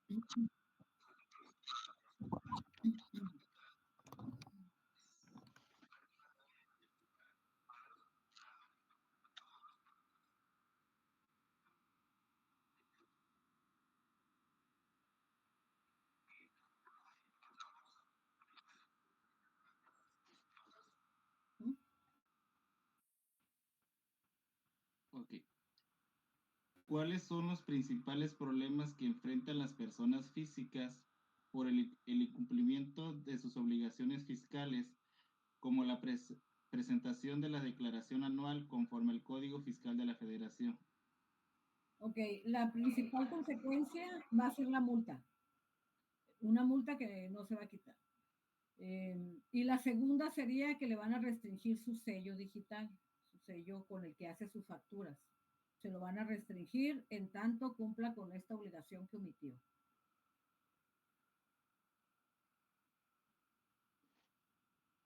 Ok. ¿Cuáles son los principales problemas que enfrentan las personas físicas por el incumplimiento de sus obligaciones fiscales, como la presentación de la declaración anual conforme al Código Fiscal de la Federación? Ok, la principal consecuencia va a ser la multa. Una multa que no se va a quitar. Y la segunda sería que le van a restringir su sello digital, su sello con el que hace sus facturas. Se lo van a restringir en tanto cumpla con esta obligación que omitió.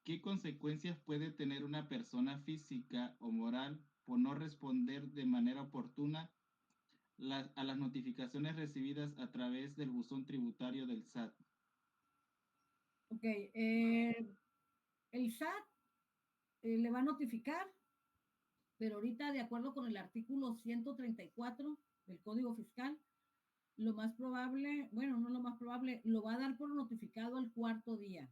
¿Qué consecuencias puede tener una persona física o moral por no responder de manera oportuna a las notificaciones recibidas a través del buzón tributario del SAT? Ok, el SAT le va a notificar, pero ahorita, de acuerdo con el artículo 134 del Código Fiscal, lo más probable, bueno, no lo más probable, lo va a dar por notificado al cuarto día.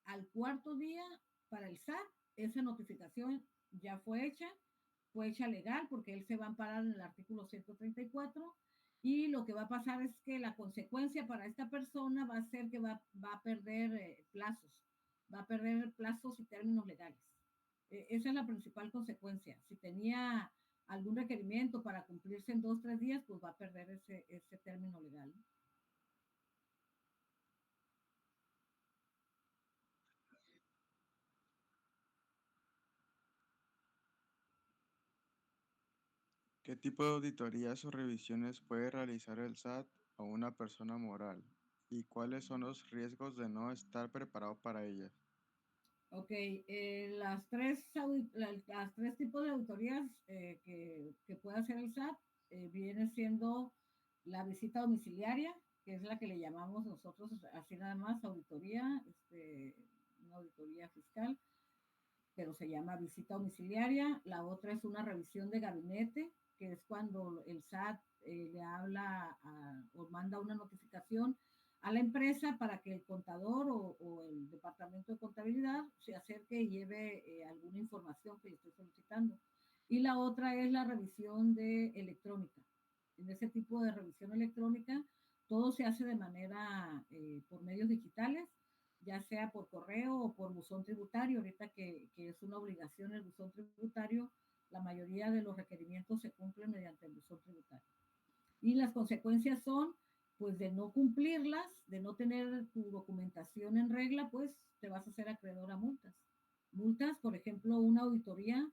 Al cuarto día, para el SAT, esa notificación ya fue hecha legal, porque él se va a amparar en el artículo 134, y lo que va a pasar es que la consecuencia para esta persona va a ser que va a perder plazos, va a perder plazos y términos legales. Esa es la principal consecuencia. Si tenía algún requerimiento para cumplirse en 2 o 3 días, pues va a perder ese término legal. ¿Qué tipo de auditorías o revisiones puede realizar el SAT a una persona moral? ¿Y cuáles son los riesgos de no estar preparado para ellas? Ok, las tres tipos de auditorías que puede hacer el SAT viene siendo la visita domiciliaria, que es la que le llamamos nosotros así nada más auditoría, una auditoría fiscal, pero se llama visita domiciliaria. La otra es una revisión de gabinete, que es cuando el SAT le habla o manda una notificación a la empresa para que el contador o el departamento de contabilidad se acerque y lleve alguna información que le estoy solicitando. Y la otra es la revisión de electrónica. En ese tipo de revisión electrónica, todo se hace de manera por medios digitales, ya sea por correo o por buzón tributario. Ahorita que es una obligación el buzón tributario, la mayoría de los requerimientos se cumplen mediante el buzón tributario. Y las consecuencias son, pues, de no cumplirlas, de no tener tu documentación en regla, pues te vas a hacer acreedor a multas. Multas, por ejemplo, una auditoría,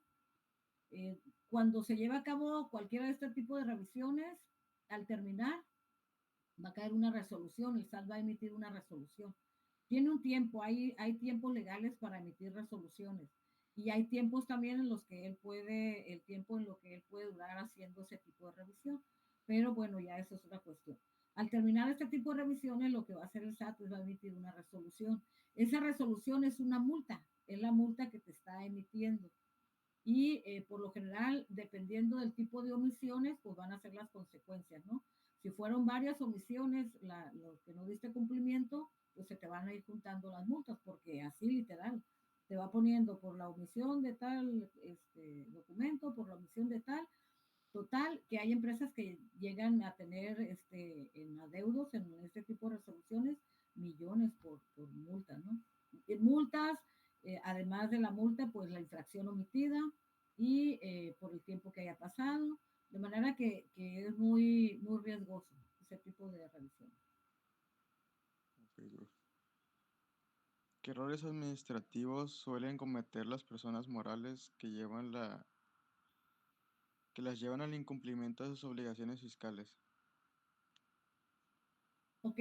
cuando se lleva a cabo cualquiera de este tipo de revisiones, al terminar, va a caer una resolución, el SAT va a emitir una resolución. Tiene un tiempo, hay tiempos legales para emitir resoluciones, y hay tiempos también en los que el tiempo en lo que él puede durar haciendo ese tipo de revisión. Pero bueno, ya eso es una cuestión. Al terminar este tipo de revisiones, lo que va a hacer el SAT es va a emitir una resolución. Esa resolución es una multa, es la multa que te está emitiendo. Y por lo general, dependiendo del tipo de omisiones, pues van a ser las consecuencias, ¿no? Si fueron varias omisiones, los que no diste cumplimiento, pues se te van a ir juntando las multas, porque así literal, te va poniendo por la omisión de tal documento, por la omisión de tal. Total, que hay empresas que llegan a tener en adeudos, en este tipo de resoluciones, millones por multas, ¿no? Y multas, además de la multa, pues la infracción omitida y por el tiempo que haya pasado, de manera que es muy, muy riesgoso ese tipo de revisiones. Okay. ¿Qué errores administrativos suelen cometer las personas morales que las llevan al incumplimiento de sus obligaciones fiscales? Ok,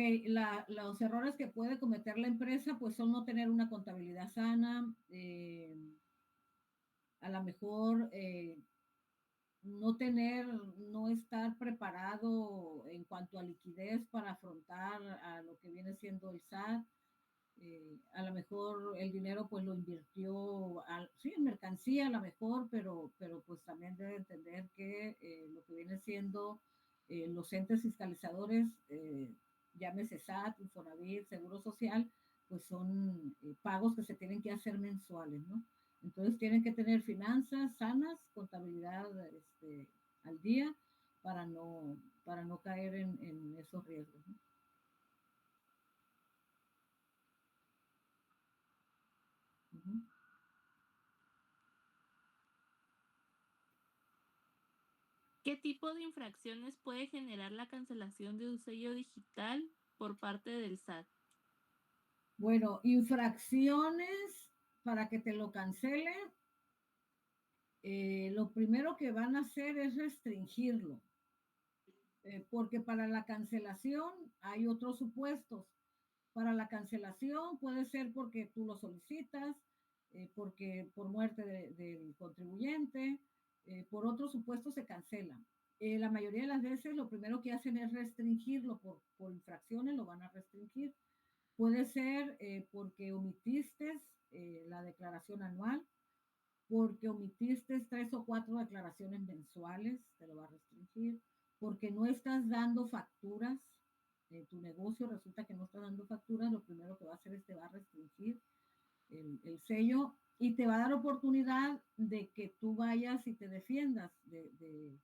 los errores que puede cometer la empresa pues son no tener una contabilidad sana, a lo mejor no estar preparado en cuanto a liquidez para afrontar a lo que viene siendo el SAT. A lo mejor el dinero pues lo invirtió, sí, en mercancía a lo mejor, pero pues también debe entender que lo que viene siendo los entes fiscalizadores, llámese SAT, Infonavit, Seguro Social, pues son pagos que se tienen que hacer mensuales, ¿no? Entonces tienen que tener finanzas sanas, contabilidad al día para no caer en esos riesgos, ¿no? Uh-huh. ¿Qué tipo de infracciones puede generar la cancelación de un sello digital por parte del SAT? Bueno, infracciones para que te lo cancelen, lo primero que van a hacer es restringirlo, porque para la cancelación hay otros supuestos. Para la cancelación puede ser porque tú lo solicitas, porque por muerte del contribuyente, por otros supuestos se cancela. La mayoría de las veces lo primero que hacen es restringirlo por infracciones, lo van a restringir. Puede ser porque omitiste la declaración anual, porque omitiste 3 o 4 declaraciones mensuales, te lo va a restringir, porque no estás dando facturas, tu negocio resulta que no está dando facturas, lo primero que va a hacer es te va a restringir el sello y te va a dar oportunidad de que tú vayas y te defiendas de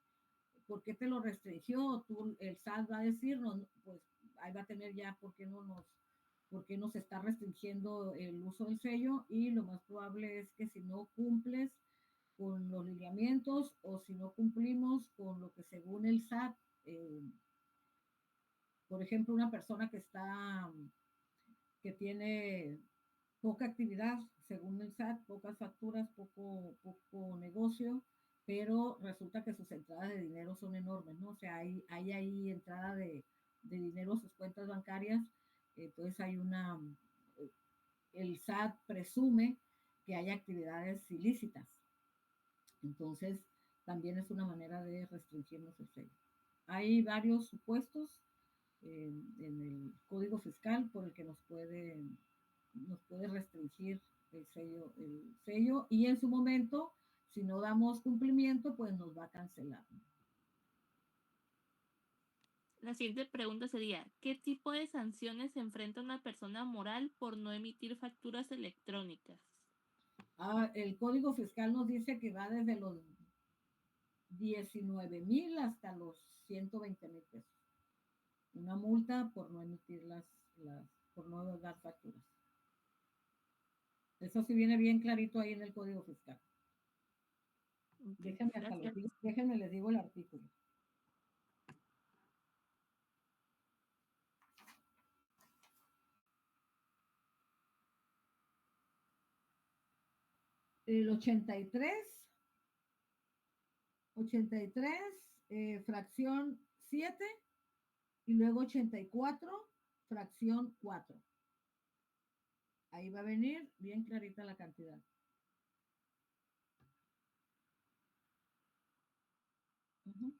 por qué te lo restringió. Tú, el SAT va a decir, no, pues ahí va a tener ya por qué nos está restringiendo el uso del sello, y lo más probable es que si no cumples con los lineamientos o si no cumplimos con lo que según el SAT, por ejemplo, una persona que tiene poca actividad, según el SAT, pocas facturas, poco negocio, pero resulta que sus entradas de dinero son enormes, ¿no? O sea, hay ahí entrada de dinero a sus cuentas bancarias, entonces el SAT presume que hay actividades ilícitas, entonces también es una manera de restringirnos el sello. Hay varios supuestos en el Código Fiscal por el que nos puede restringir el sello, y en su momento, si no damos cumplimiento, pues nos va a cancelar. La siguiente pregunta sería, ¿qué tipo de sanciones se enfrenta una persona moral por no emitir facturas electrónicas? El Código Fiscal nos dice que va desde los 19,000 hasta los 120,000 pesos. Una multa por no emitir por no dar facturas. Eso sí viene bien clarito ahí en el Código Fiscal. Okay, Déjenme les digo el artículo. El 83, fracción 7, y luego 84, fracción 4. Ahí va a venir bien clarita la cantidad. Uh-huh.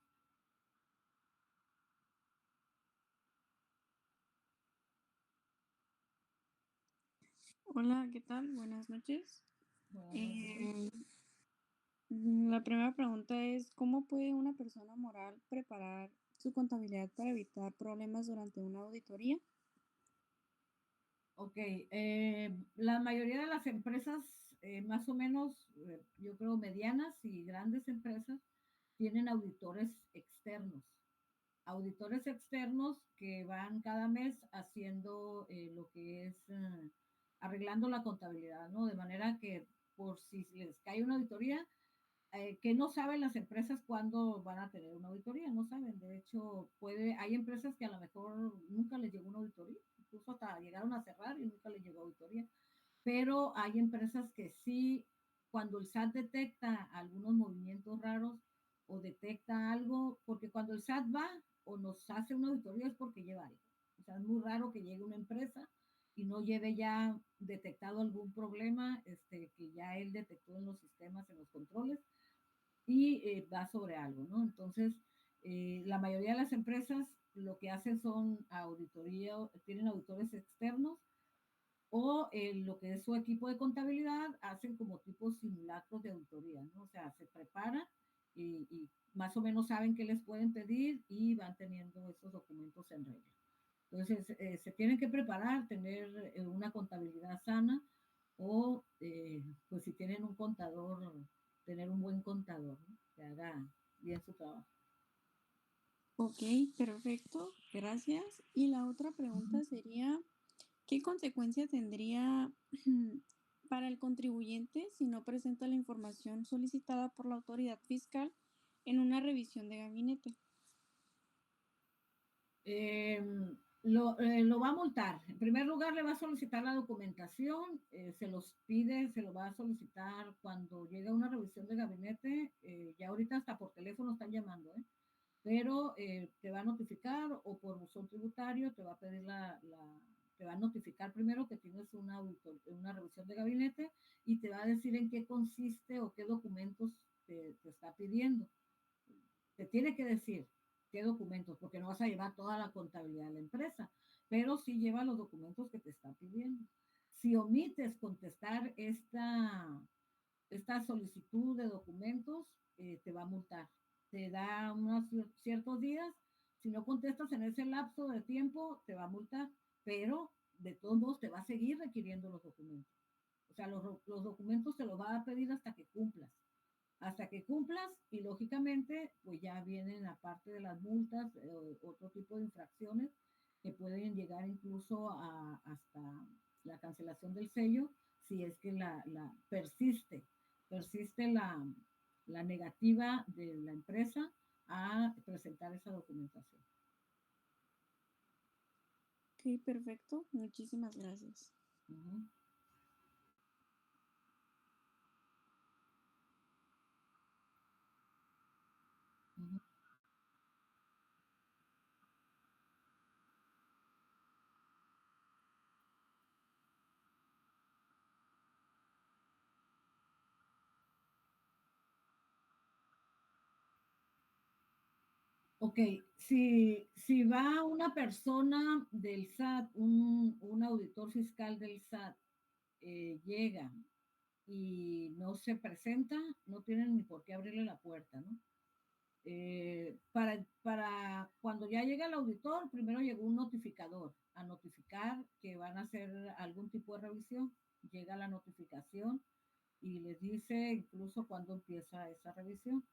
Hola, ¿qué tal? Buenas noches. Bueno, La primera pregunta es, ¿cómo puede una persona moral preparar su contabilidad para evitar problemas durante una auditoría? Ok, la mayoría de las empresas, más o menos, yo creo medianas y grandes empresas, tienen auditores externos. Auditores externos que van cada mes haciendo lo que es arreglando la contabilidad, ¿no? De manera que por si les cae una auditoría, que no saben las empresas cuándo van a tener una auditoría, no saben. De hecho, hay empresas que a lo mejor nunca les llegó una auditoría, incluso hasta llegaron a cerrar y nunca les llegó auditoría. Pero hay empresas que sí, cuando el SAT detecta algunos movimientos raros o detecta algo, porque cuando el SAT va o nos hace una auditoría es porque lleva algo. O sea, es muy raro que llegue una empresa y no lleve ya detectado algún problema que ya él detectó en los sistemas, en los controles. y va sobre algo, ¿no? Entonces, la mayoría de las empresas lo que hacen son auditoría, tienen auditores externos o lo que es su equipo de contabilidad hacen como tipos simulacros de auditoría, ¿no? O sea, se preparan y más o menos saben qué les pueden pedir y van teniendo esos documentos en regla. Entonces, se tienen que preparar, tener una contabilidad sana o, pues si tienen un contador, tener un buen contador, ¿no? Que haga bien su trabajo. Ok, perfecto, gracias. Y la otra pregunta sería, ¿qué consecuencia tendría para el contribuyente si no presenta la información solicitada por la autoridad fiscal en una revisión de gabinete? Lo va a multar. En primer lugar, le va a solicitar la documentación, se los pide, se lo va a solicitar cuando llegue a una revisión de gabinete. Ya ahorita hasta por teléfono están llamando, ¿eh? Pero te va a notificar o por buzón tributario te va a pedir te va a notificar primero que tienes una revisión de gabinete y te va a decir en qué consiste o qué documentos te está pidiendo. Te tiene que decir qué documentos, porque no vas a llevar toda la contabilidad de la empresa, pero sí lleva los documentos que te está pidiendo. Si omites contestar esta solicitud de documentos, te va a multar. Te da unos ciertos días. Si no contestas en ese lapso de tiempo, te va a multar, pero de todos modos te va a seguir requiriendo los documentos. O sea, los documentos te los va a pedir hasta que cumplas y lógicamente pues ya vienen aparte de las multas otro tipo de infracciones que pueden llegar incluso hasta la cancelación del sello si es que persiste la negativa de la empresa a presentar esa documentación. Ok, perfecto. Muchísimas gracias. Uh-huh. Uh-huh. Ok, si va una persona del SAT, un auditor fiscal del SAT, llega y no se presenta, no tienen ni por qué abrirle la puerta, ¿no? Para cuando ya llega el auditor, primero llegó un notificador a notificar que van a hacer algún tipo de revisión. Llega la notificación y les dice incluso cuándo empieza esa revisión.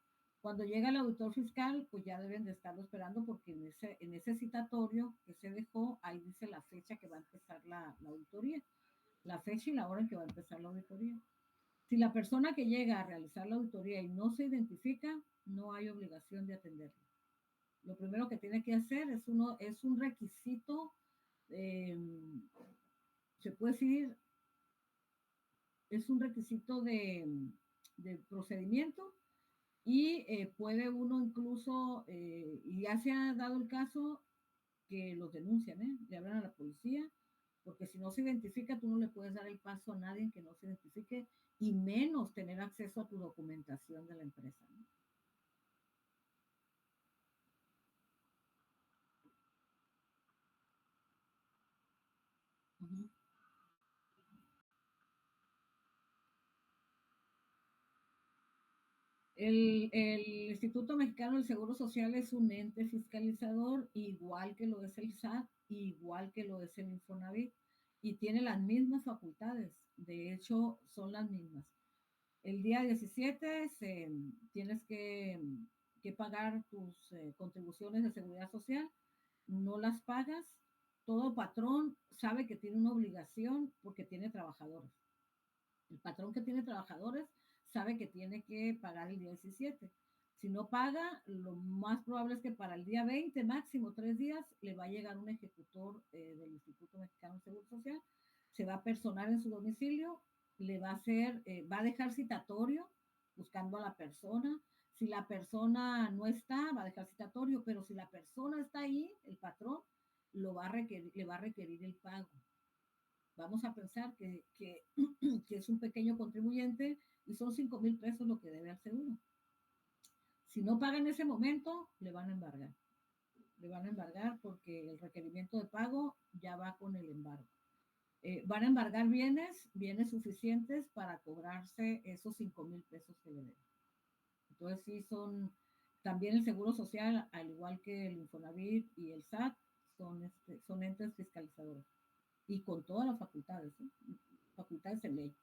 Cuando llega el auditor fiscal, pues ya deben de estarlo esperando porque en ese citatorio que se dejó, ahí dice la fecha que va a empezar la auditoría, la fecha y la hora en que va a empezar la auditoría. Si la persona que llega a realizar la auditoría y no se identifica, no hay obligación de atenderlo. Lo primero que tiene que hacer es un requisito, se puede decir, es un requisito de procedimiento y puede uno incluso, y ya se ha dado el caso que los denuncian, le hablan a la policía, porque si no se identifica, tú no le puedes dar el paso a nadie que no se identifique y menos tener acceso a tu documentación de la empresa, ¿no? Uh-huh. El Instituto Mexicano del Seguro Social es un ente fiscalizador, igual que lo es el SAT, igual que lo es el Infonavit, y tiene las mismas facultades. De hecho, son las mismas. El día 17 tienes que pagar tus contribuciones de seguridad social, no las pagas. Todo patrón sabe que tiene una obligación porque tiene trabajadores. El patrón que tiene trabajadores sabe que tiene que pagar el día 17. Si no paga, lo más probable es que para el día 20, máximo 3 días, le va a llegar un ejecutor del Instituto Mexicano de Seguro Social, se va a personar en su domicilio, le va a hacer, va a dejar citatorio buscando a la persona. Si la persona no está, va a dejar citatorio, pero si la persona está ahí, el patrón le va a requerir el pago. Vamos a pensar que es un pequeño contribuyente y son 5,000 pesos lo que debe al seguro. Si no paga en ese momento, le van a embargar. Le van a embargar porque el requerimiento de pago ya va con el embargo. Van a embargar bienes suficientes para cobrarse esos 5,000 pesos que le deben. Entonces sí también el Seguro Social, al igual que el Infonavit y el SAT, son entes fiscalizadores y con todas las facultades, facultades en ley.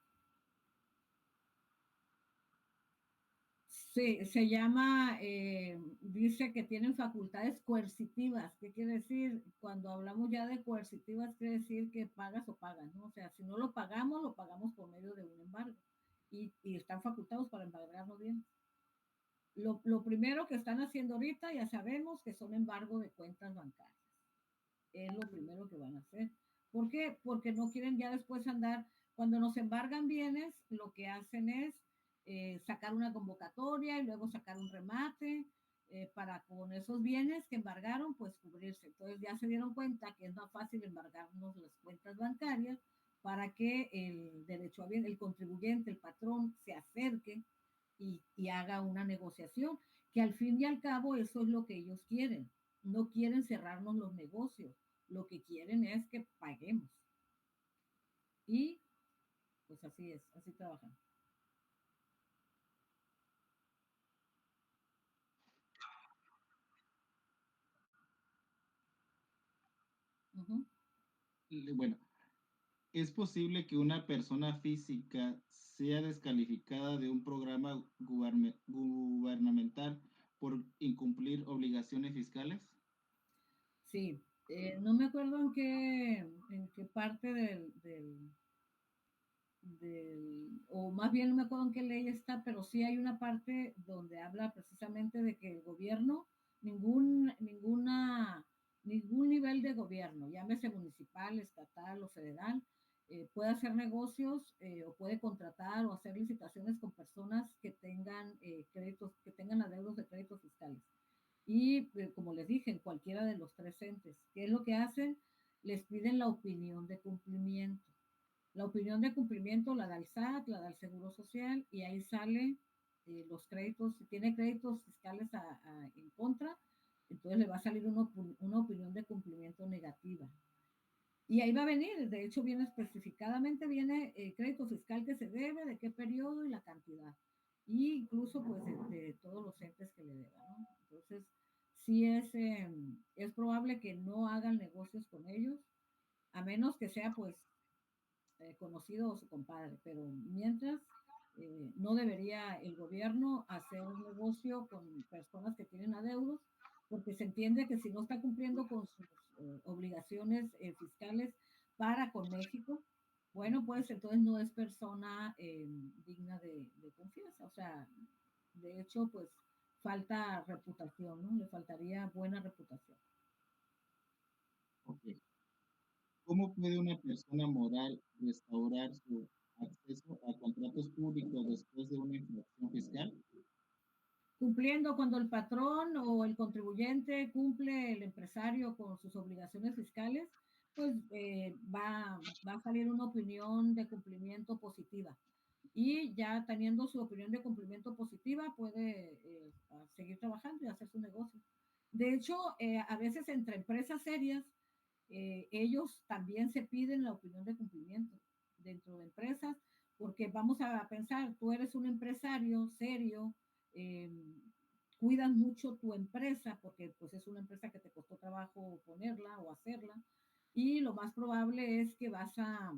Se llama, dice que tienen facultades coercitivas. ¿Qué quiere decir? Cuando hablamos ya de coercitivas, quiere decir que pagas o pagas, ¿no? O sea, si no lo pagamos por medio de un embargo. Y están facultados para embargarnos bien. Lo primero que están haciendo ahorita, ya sabemos que son embargo de cuentas bancarias. Es lo primero que van a hacer. ¿Por qué? Porque no quieren ya después andar, cuando nos embargan bienes, lo que hacen es sacar una convocatoria y luego sacar un remate para con esos bienes que embargaron, pues cubrirse. Entonces ya se dieron cuenta que es más fácil embargarnos las cuentas bancarias para que el derecho a bien, el contribuyente, el patrón, se acerque y haga una negociación, que al fin y al cabo eso es lo que ellos quieren. No quieren cerrarnos los negocios, lo que quieren es que paguemos. Y pues así es, así trabajan. Bueno, ¿es posible que una persona física sea descalificada de un programa gubernamental por incumplir obligaciones fiscales? Sí, no me acuerdo en qué parte o más bien no me acuerdo en qué ley está, pero sí hay una parte donde habla precisamente de que el gobierno, ningún nivel de gobierno, llámese municipal, estatal o federal, puede hacer negocios o puede contratar o hacer licitaciones con personas que tengan créditos, que tengan adeudos de créditos fiscales. Y como les dije, en cualquiera de los tres entes, ¿qué es lo que hacen? Les piden la opinión de cumplimiento. La opinión de cumplimiento la da el SAT, la da el Seguro Social, y ahí sale los créditos. Si tiene créditos fiscales en contra, entonces le va a salir una opinión de cumplimiento negativa. Y ahí va a venir, de hecho viene especificadamente, viene el crédito fiscal que se debe, de qué periodo y la cantidad. Y incluso pues de todos los entes que le deban, ¿no? Entonces, sí es probable que no hagan negocios con ellos, a menos que sea pues conocido o su compadre, pero mientras no debería el gobierno hacer un negocio con personas que tienen adeudos, porque se entiende que si no está cumpliendo con sus obligaciones fiscales para con México, bueno, pues entonces no es persona digna de confianza. O sea, de hecho, pues falta reputación, ¿no? Le faltaría buena reputación. Okay. ¿Cómo puede una persona moral restaurar su acceso a contratos públicos después de una infracción fiscal? Cumpliendo cuando el patrón o el contribuyente cumple el empresario con sus obligaciones fiscales, pues va a salir una opinión de cumplimiento positiva. Y ya teniendo su opinión de cumplimiento positiva, puede seguir trabajando y hacer su negocio. De hecho, a veces entre empresas serias, ellos también se piden la opinión de cumplimiento dentro de empresas, porque vamos a pensar, tú eres un empresario serio, eh, cuidas mucho tu empresa, porque pues es una empresa que te costó trabajo ponerla o hacerla, y lo más probable es que vas a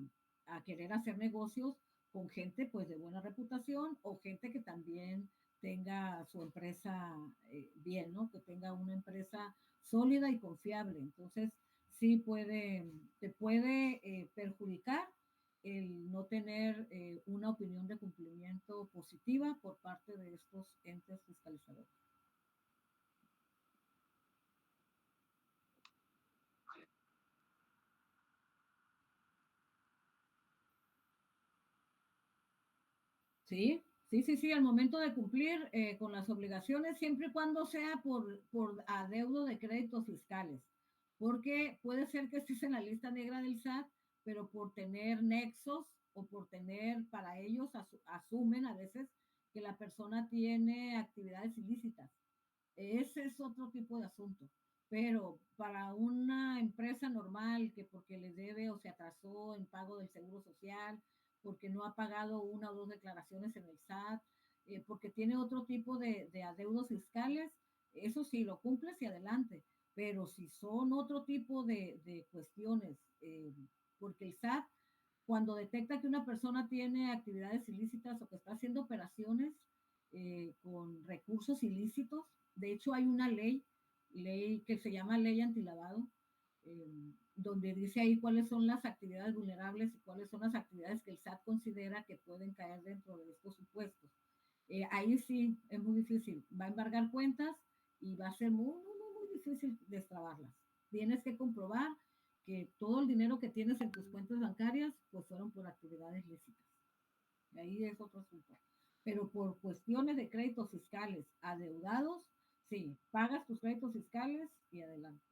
querer hacer negocios con gente pues de buena reputación o gente que también tenga su empresa bien, ¿no? Que tenga una empresa sólida y confiable. Entonces, sí te puede perjudicar el no tener una opinión de cumplimiento positiva por parte de estos entes fiscalizadores. Sí, sí, al momento de cumplir con las obligaciones, siempre y cuando sea por adeudo de créditos fiscales, porque puede ser que estés en la lista negra del SAT, pero por tener nexos o por tener, para ellos asumen a veces que la persona tiene actividades ilícitas. Ese es otro tipo de asunto. Pero para una empresa normal que porque le debe o se atrasó en pago del seguro social, porque no ha pagado una o dos declaraciones en el SAT, porque tiene otro tipo de adeudos fiscales, eso sí, lo cumples y adelante. Pero si son otro tipo de cuestiones, porque el SAT, cuando detecta que una persona tiene actividades ilícitas o que está haciendo operaciones con recursos ilícitos, de hecho hay una ley que se llama ley antilavado, eh, donde dice ahí cuáles son las actividades vulnerables y cuáles son las actividades que el SAT considera que pueden caer dentro de estos supuestos. Ahí sí es muy difícil, va a embargar cuentas y va a ser muy difícil destrabarlas. Tienes que comprobar que todo el dinero que tienes en tus cuentas bancarias pues fueron por actividades lícitas. Y ahí es otro asunto. Pero por cuestiones de créditos fiscales adeudados, sí, pagas tus créditos fiscales y adelante.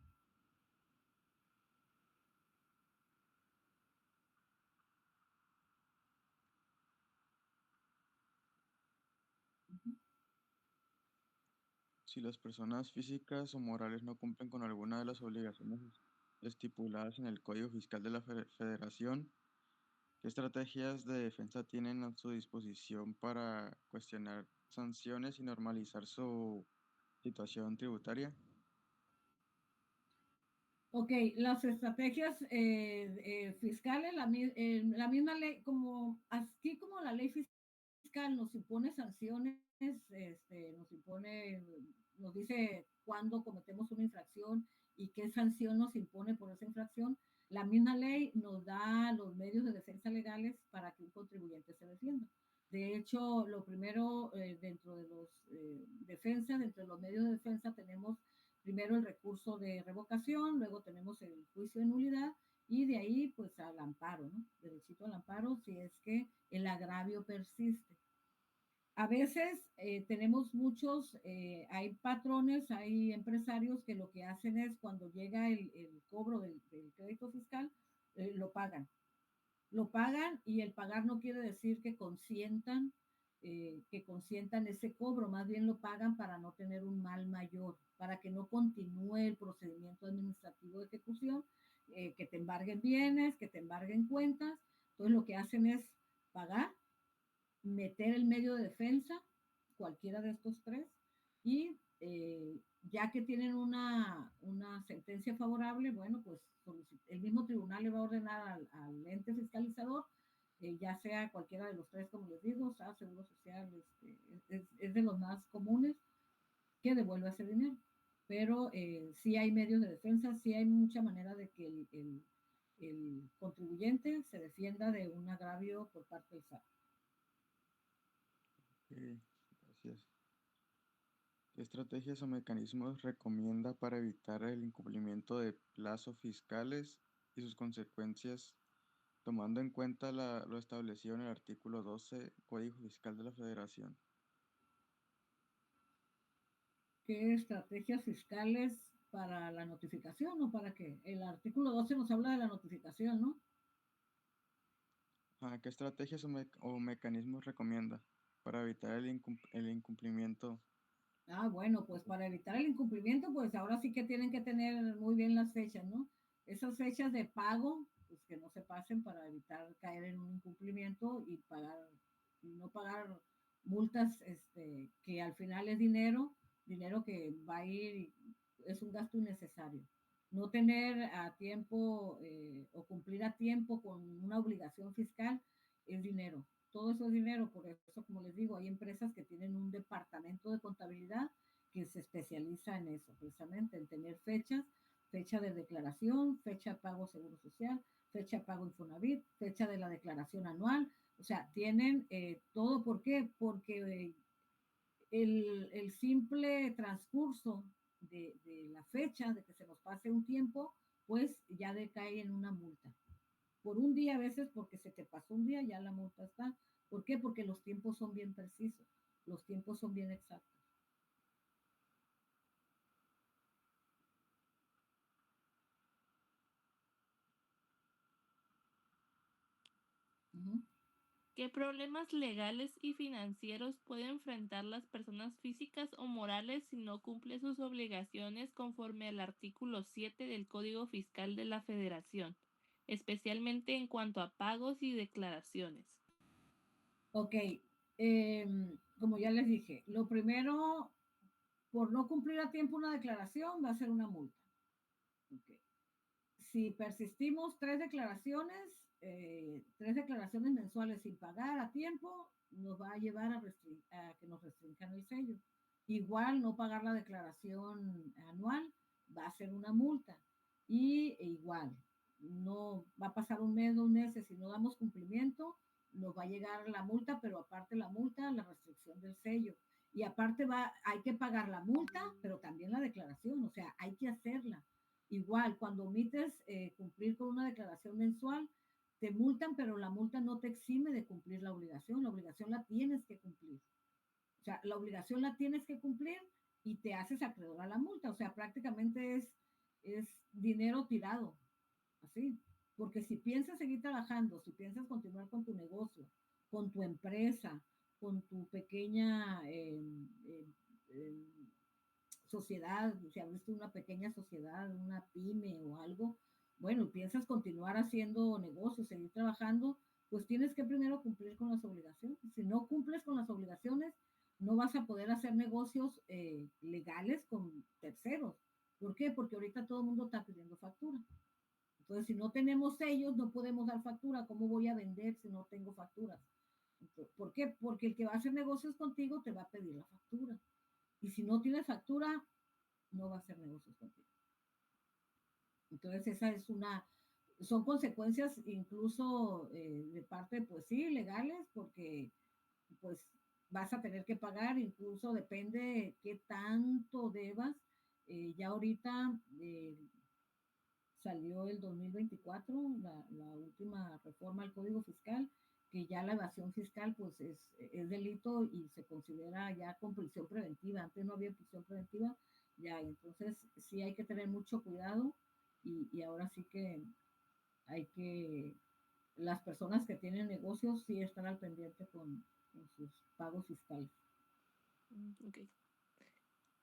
Si las personas físicas o morales no cumplen con alguna de las obligaciones estipuladas en el Código Fiscal de la Federación, ¿qué estrategias de defensa tienen a su disposición para cuestionar sanciones y normalizar su situación tributaria? Ok, las estrategias fiscales, la misma ley, como así como la ley fiscal nos impone sanciones, nos dice cuándo cometemos una infracción y qué sanción nos impone por esa infracción, la misma ley nos da los medios de defensa legales para que un contribuyente se defienda. De hecho, lo primero, dentro de los defensas, dentro de los medios de defensa tenemos primero el recurso de revocación, luego tenemos el juicio de nulidad y de ahí pues al amparo, ¿no? Derechito al amparo si es que el agravio persiste. A veces tenemos hay patrones, hay empresarios que lo que hacen es cuando llega el cobro del crédito fiscal, lo pagan. Lo pagan y el pagar no quiere decir que consientan ese cobro, más bien lo pagan para no tener un mal mayor, para que no continúe el procedimiento administrativo de ejecución, que te embarguen bienes, que te embarguen cuentas. Entonces lo que hacen es pagar, meter el medio de defensa, cualquiera de estos tres, y ya que tienen una sentencia favorable, bueno, pues el mismo tribunal le va a ordenar al ente fiscalizador, ya sea cualquiera de los tres, como les digo, sea Seguro Social, es de los más comunes, que devuelva ese dinero. Pero sí hay medios de defensa, sí hay mucha manera de que el contribuyente se defienda de un agravio por parte del SAT. Ok, gracias. ¿Qué estrategias o mecanismos recomienda para evitar el incumplimiento de plazos fiscales y sus consecuencias, tomando en cuenta lo establecido en el artículo 12 Código Fiscal de la Federación? ¿Qué estrategias fiscales para la notificación o para qué? El artículo 12 nos habla de la notificación, ¿no? ¿Qué estrategias o mecanismos recomienda para evitar el incumplimiento? Bueno, pues para evitar el incumplimiento, pues ahora sí que tienen que tener muy bien las fechas, ¿no? Esas fechas de pago, pues que no se pasen para evitar caer en un incumplimiento y no pagar multas, que al final es dinero que va a ir, es un gasto innecesario. No tener a tiempo o cumplir a tiempo con una obligación fiscal es dinero. Todo eso es dinero, por eso, como les digo, hay empresas que tienen un departamento de contabilidad que se especializa en eso, precisamente en tener fecha de declaración, fecha de pago seguro social, fecha de pago Infonavit, fecha de la declaración anual, o sea, tienen todo. ¿Por qué? Porque el simple transcurso de la fecha, de que se nos pase un tiempo, pues ya decae en una multa. Por un día a veces, porque se te pasó un día, ya la multa está. ¿Por qué? Porque los tiempos son bien precisos, los tiempos son bien exactos. Uh -huh. ¿Qué problemas legales y financieros pueden enfrentar las personas físicas o morales si no cumplen sus obligaciones conforme al artículo 7 del Código Fiscal de la Federación, especialmente en cuanto a pagos y declaraciones? Ok, como ya les dije, lo primero, por no cumplir a tiempo una declaración, va a ser una multa. Okay. Si persistimos tres declaraciones mensuales sin pagar a tiempo, nos va a llevar a que nos restrinjan el sello. Igual no pagar la declaración anual va a ser una multa. Y igual, no va a pasar un mes, 2 meses, si no damos cumplimiento, nos va a llegar la multa, pero aparte la multa, la restricción del sello. Y aparte hay que pagar la multa, pero también la declaración, o sea, hay que hacerla. Igual, cuando omites cumplir con una declaración mensual, te multan, pero la multa no te exime de cumplir la obligación la tienes que cumplir. O sea, la obligación la tienes que cumplir y te haces acreedor a la multa. O sea, prácticamente es dinero tirado, así. Porque si piensas seguir trabajando, si piensas continuar con tu negocio, con tu empresa, con tu pequeña sociedad, si abriste una pequeña sociedad, una pyme o algo, bueno, piensas continuar haciendo negocios, seguir trabajando, pues tienes que primero cumplir con las obligaciones. Si no cumples con las obligaciones, no vas a poder hacer negocios legales con terceros. ¿Por qué? Porque ahorita todo el mundo está pidiendo factura. Entonces, si no tenemos sellos, no podemos dar factura. ¿Cómo voy a vender si no tengo facturas? ¿Por qué? Porque el que va a hacer negocios contigo te va a pedir la factura. Y si no tienes factura, no va a hacer negocios contigo. Entonces, son consecuencias incluso de parte, pues sí, legales, porque pues vas a tener que pagar, incluso depende qué tanto debas. Ya ahorita salió el 2024, la última reforma al Código Fiscal, que ya la evasión fiscal pues es delito y se considera ya con prisión preventiva. Antes no había prisión preventiva, ya, entonces sí hay que tener mucho cuidado y ahora sí que hay que, las personas que tienen negocios sí están al pendiente con sus pagos fiscales. Okay.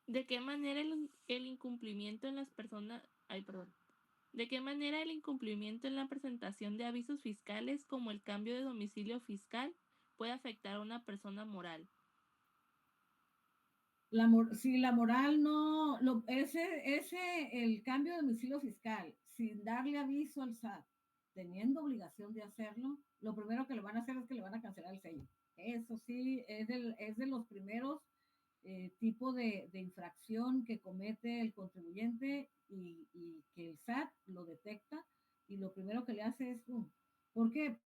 ¿De qué manera el incumplimiento en las personas... Ay, perdón. ¿De qué manera el incumplimiento en la presentación de avisos fiscales, como el cambio de domicilio fiscal, puede afectar a una persona moral? Si la moral no, el cambio de domicilio fiscal, sin darle aviso al SAT, teniendo obligación de hacerlo, lo primero que le van a hacer es que le van a cancelar el sello. Eso sí, es de los primeros tipos de infracción que comete el contribuyente y que el SAT lo detecta y lo primero que le hace es, ¿por qué?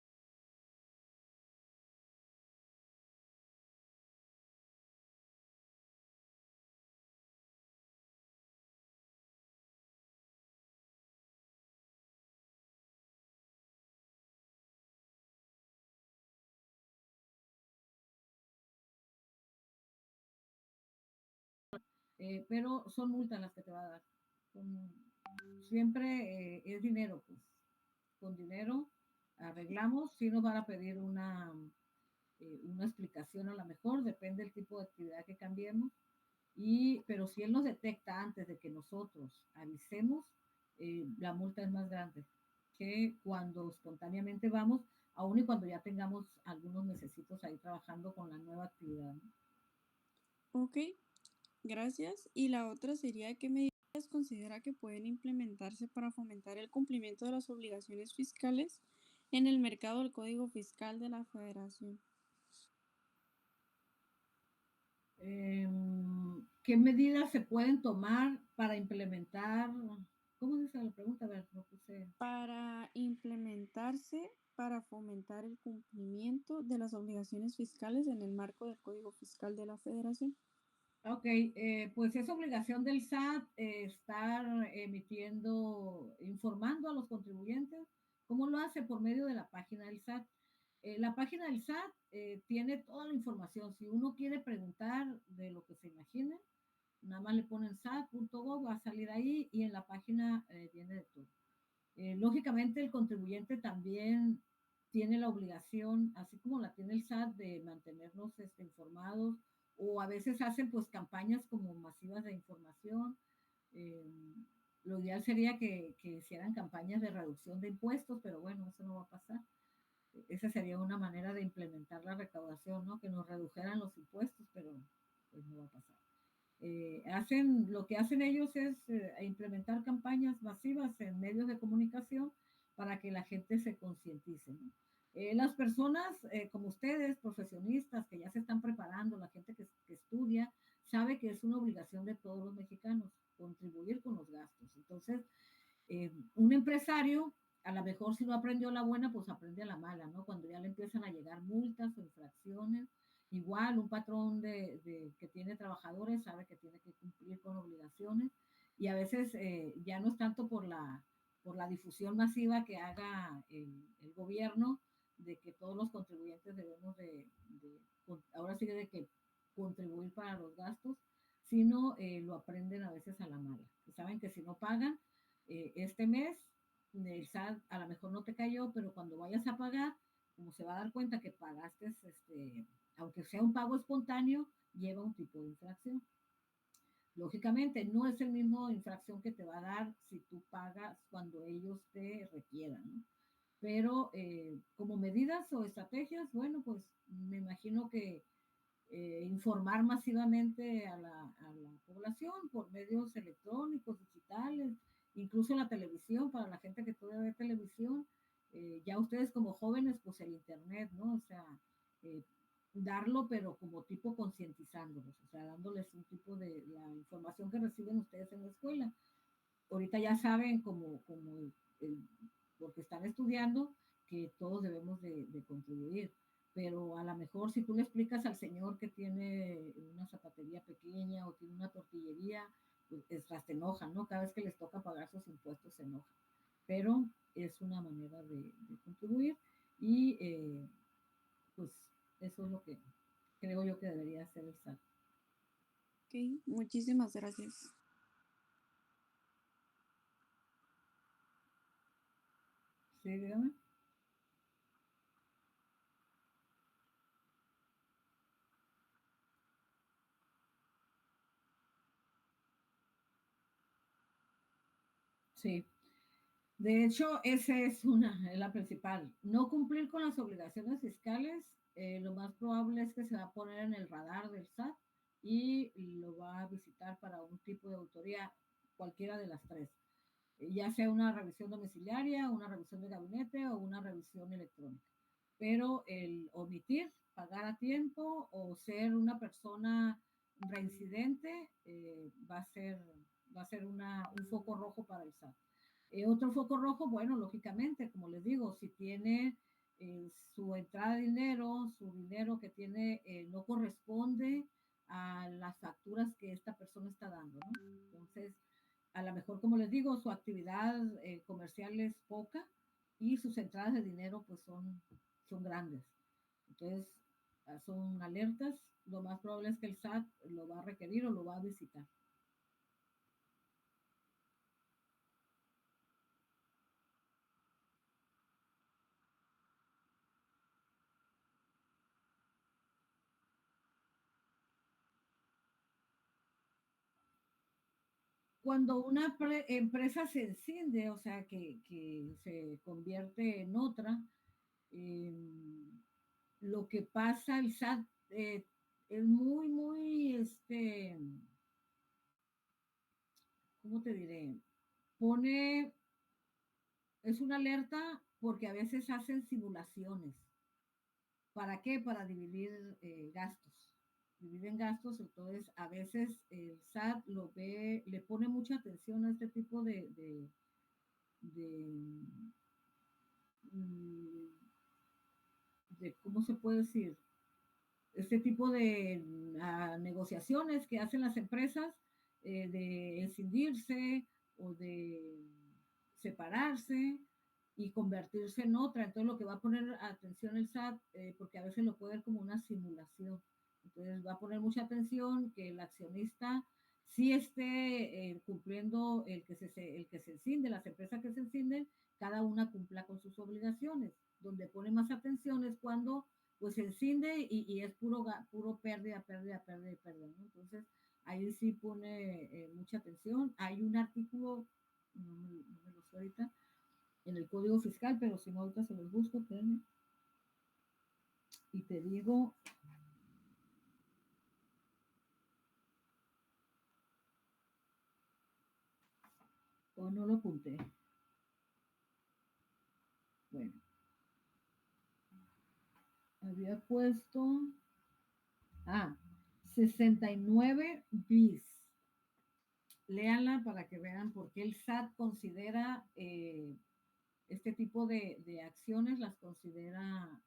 Pero son multas las que te va a dar. Siempre es dinero, pues. Con dinero arreglamos, sí nos van a pedir una explicación a lo mejor, depende del tipo de actividad que cambiemos, pero si él nos detecta antes de que nosotros avisemos, la multa es más grande que cuando espontáneamente vamos, aun y cuando ya tengamos algunos mesecitos ahí trabajando con la nueva actividad, ¿no? Ok, gracias. Y la otra sería, ¿qué medidas considera que pueden implementarse para fomentar el cumplimiento de las obligaciones fiscales en el mercado del Código Fiscal de la Federación? ¿Qué medidas se pueden tomar para implementar? ¿Cómo dice la pregunta? A ver, no puse. Para implementarse, para fomentar el cumplimiento de las obligaciones fiscales en el marco del Código Fiscal de la Federación. Ok, pues es obligación del SAT estar informando a los contribuyentes. ¿Cómo lo hace? Por medio de la página del SAT. La página del SAT tiene toda la información. Si uno quiere preguntar de lo que se imagine, nada más le ponen sat.gov, va a salir ahí y en la página viene de todo. Lógicamente el contribuyente también tiene la obligación, así como la tiene el SAT, de mantenernos informados, o a veces hacen pues campañas como masivas de información. Eh, lo ideal sería que hicieran campañas de reducción de impuestos, pero bueno, eso no va a pasar. Esa sería una manera de implementar la recaudación, ¿no? Que nos redujeran los impuestos, pero pues no va a pasar. Lo que hacen ellos es implementar campañas masivas en medios de comunicación para que la gente se concientice, ¿no? Las personas como ustedes, profesionistas que ya se están preparando, la gente que estudia, sabe que es una obligación de todos los mexicanos contribuir con los gastos. Entonces, un empresario, a lo mejor si no aprendió a la buena, pues aprende a la mala, ¿no? Cuando ya le empiezan a llegar multas o infracciones, igual un patrón que tiene trabajadores sabe que tiene que cumplir con obligaciones, y a veces ya no es tanto por la difusión masiva que haga el gobierno, de que todos los contribuyentes debemos ahora sí de que contribuir para los gastos, sino lo aprenden a veces a la mala. Y saben que si no pagan este mes, el SAT a lo mejor no te cayó, pero cuando vayas a pagar, como se va a dar cuenta que pagaste, aunque sea un pago espontáneo, lleva un tipo de infracción. Lógicamente, no es el mismo infracción que te va a dar si tú pagas cuando ellos te requieran, ¿no? Pero como medidas o estrategias, bueno, pues me imagino que informar masivamente a la población por medios electrónicos, digitales, incluso la televisión, para la gente que todavía ve televisión, ya ustedes como jóvenes, pues el internet, ¿no? O sea, eh, darlo, pero como tipo concientizándolos, o sea, dándoles un tipo de la información que reciben ustedes en la escuela. Ahorita ya saben porque están estudiando, que todos debemos de contribuir, pero a lo mejor si tú le explicas al señor que tiene una zapatería pequeña o tiene una tortillería, pues te enojan, ¿no? Cada vez que les toca pagar sus impuestos se enojan, pero es una manera de contribuir, y pues eso es lo que creo yo que debería hacer el SAT. Ok, muchísimas gracias. Sí, dígame. Sí. De hecho, esa es la principal. No cumplir con las obligaciones fiscales, lo más probable es que se va a poner en el radar del SAT y lo va a visitar para un tipo de auditoría, cualquiera de las tres, ya sea una revisión domiciliaria, una revisión de gabinete o una revisión electrónica. Pero el omitir, pagar a tiempo o ser una persona reincidente va a ser un foco rojo para el SAT. Otro foco rojo, bueno, lógicamente, como les digo, si tiene su entrada de dinero, su dinero que tiene no corresponde a las facturas que esta persona está dando, ¿no? Entonces, a lo mejor, como les digo, su actividad comercial es poca y sus entradas de dinero pues son grandes. Entonces, son alertas. Lo más probable es que el SAT lo va a requerir o lo va a visitar. Cuando una empresa se enciende, o sea, que se convierte en otra, eh, lo que pasa, el SAT es muy, ¿cómo te diré? Es una alerta porque a veces hacen simulaciones. ¿Para qué? Para dividir gastos. Dividen gastos, entonces a veces el SAT lo ve, le pone mucha atención a este tipo de, mm, ¿cómo se puede decir? Este tipo de negociaciones que hacen las empresas, de escindirse o de separarse y convertirse en otra. Entonces lo que va a poner atención el SAT, porque a veces lo puede ver como una simulación, entonces va a poner mucha atención que el accionista sí esté cumpliendo el que se encinde, las empresas que se encienden, cada una cumpla con sus obligaciones. Donde pone más atención es cuando pues se encinde y es puro pérdida, pérdida, pérdida, pérdida, ¿no? Entonces, ahí sí pone mucha atención. Hay un artículo, no me lo sé ahorita, en el Código Fiscal, pero si no, ahorita se los busco, espérenme. Y te digo, o no lo apunté. Bueno, había puesto, 69 bis. Léanla para que vean por qué el SAT considera este tipo de acciones, las considera,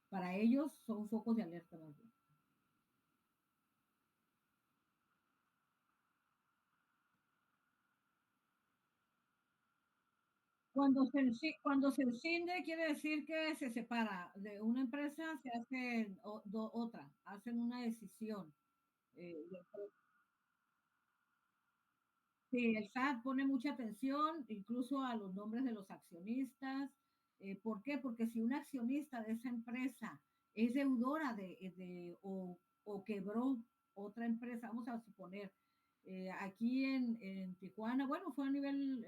para ellos son focos de alerta más bien. Cuando se enciende, quiere decir que se separa de una empresa, se hace otra, hacen una decisión. Sí, el SAT pone mucha atención incluso a los nombres de los accionistas. ¿Por qué? Porque si un accionista de esa empresa es deudora o quebró otra empresa, vamos a suponer, aquí en Tijuana, bueno, fue a nivel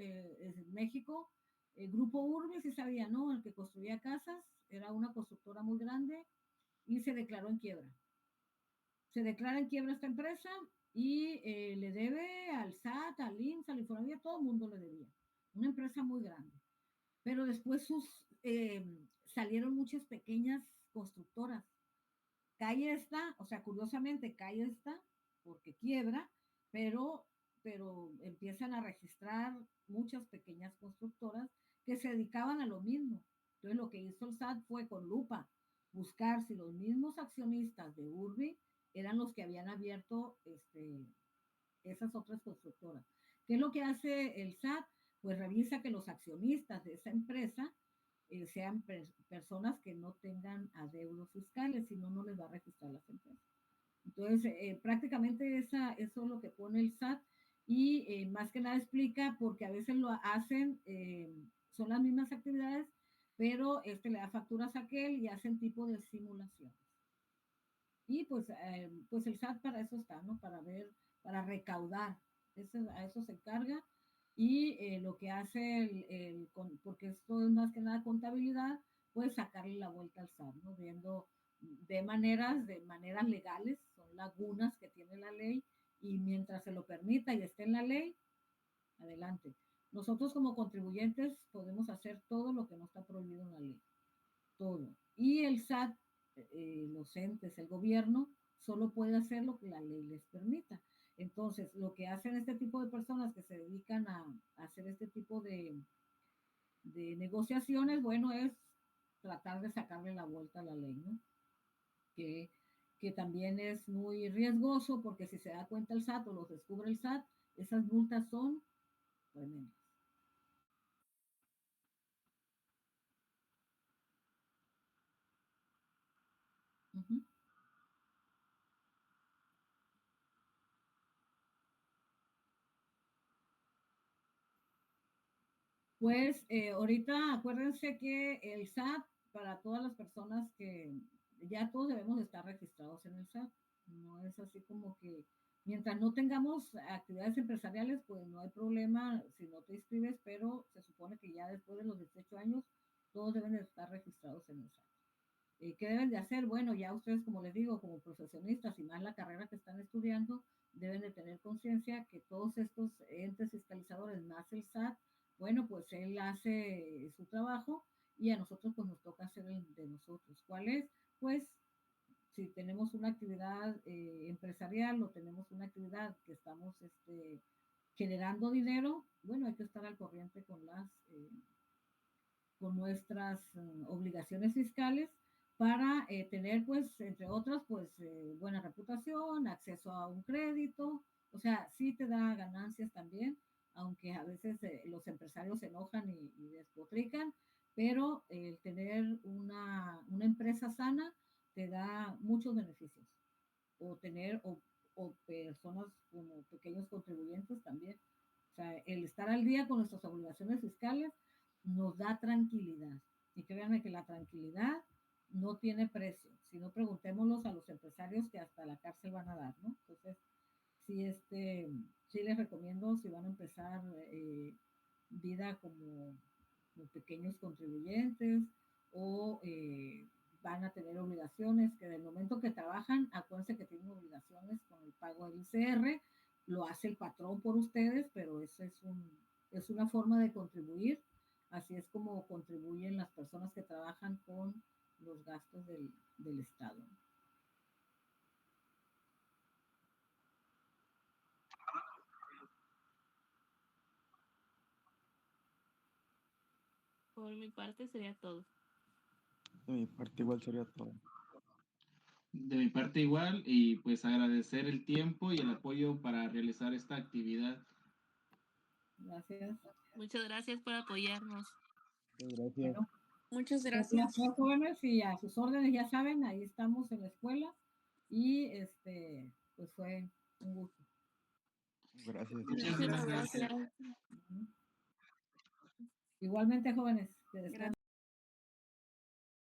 México, el Grupo Urbe, si sabía, ¿no? El que construía casas, era una constructora muy grande y se declaró en quiebra. Se declara en quiebra esta empresa y le debe al SAT, al IMSS, al Infonavit, a todo el mundo le debía. Una empresa muy grande. Pero después salieron muchas pequeñas constructoras. Calle está, o sea, curiosamente calle está porque quiebra, pero, pero empiezan a registrar muchas pequeñas constructoras que se dedicaban a lo mismo. Entonces lo que hizo el SAT fue con lupa buscar si los mismos accionistas de Urbi eran los que habían abierto esas otras constructoras. ¿Qué es lo que hace el SAT? Pues revisa que los accionistas de esa empresa sean personas que no tengan adeudos fiscales, si no, no les va a registrar las empresas. Entonces, prácticamente eso es lo que pone el SAT y más que nada explica porque a veces lo hacen, son las mismas actividades, pero le da facturas a aquel y hacen tipo de simulaciones. Y pues el SAT para eso está, ¿no? Para ver, para recaudar. A eso se encarga. Y lo que hace porque esto es más que nada contabilidad, pues sacarle la vuelta al SAT, ¿no? Viendo de maneras legales, son lagunas que tiene la ley, y mientras se lo permita y esté en la ley, adelante. Nosotros como contribuyentes podemos hacer todo lo que no está prohibido en la ley, todo. Y el SAT, los entes, el gobierno, solo puede hacer lo que la ley les permita. Entonces, lo que hacen este tipo de personas que se dedican a hacer este tipo de negociaciones, bueno, es tratar de sacarle la vuelta a la ley, ¿no? Que, que también es muy riesgoso porque si se da cuenta el SAT o los descubre el SAT, esas multas son tremendas. Uh-huh. Pues ahorita acuérdense que el SAT, para todas las personas que ya todos debemos estar registrados en el SAT, no es así como que mientras no tengamos actividades empresariales, pues no hay problema si no te inscribes, pero se supone que ya después de los 18 años todos deben de estar registrados en el SAT. ¿Qué deben de hacer? Bueno, ya ustedes, como les digo, como profesionistas y más la carrera que están estudiando, deben de tener conciencia que todos estos entes fiscalizadores, más el SAT, bueno, pues él hace su trabajo y a nosotros pues nos toca hacer el de nosotros. ¿Cuál es? Pues si tenemos una actividad empresarial o tenemos una actividad que estamos generando dinero, bueno, hay que estar al corriente con nuestras obligaciones fiscales para tener, pues, entre otras, pues, buena reputación, acceso a un crédito, o sea, sí te da ganancias también, aunque a veces los empresarios se enojan y despotrican, pero el tener una empresa sana te da muchos beneficios, o o personas como pequeños contribuyentes también. O sea, el estar al día con nuestras obligaciones fiscales nos da tranquilidad. Y créanme que la tranquilidad no tiene precio. Si no, preguntémoslos a los empresarios que hasta la cárcel van a dar, ¿no? Entonces, sí, sí les recomiendo si van a empezar vida como pequeños contribuyentes o van a tener obligaciones, que del momento que trabajan, acuérdense que tienen obligaciones con el pago del ICR, lo hace el patrón por ustedes, pero eso es una forma de contribuir, así es como contribuyen las personas que trabajan con los gastos del Estado. Por mi parte sería todo. De mi parte igual sería todo. De mi parte igual, y pues agradecer el tiempo y el apoyo para realizar esta actividad. Gracias. Muchas gracias por apoyarnos. Gracias. Bueno, Muchas gracias. jóvenes, y a sus órdenes, ya saben, ahí estamos en la escuela y pues fue un gusto. Gracias. Muchas Muchísimas gracias. gracias. Igualmente, jóvenes, que descansen.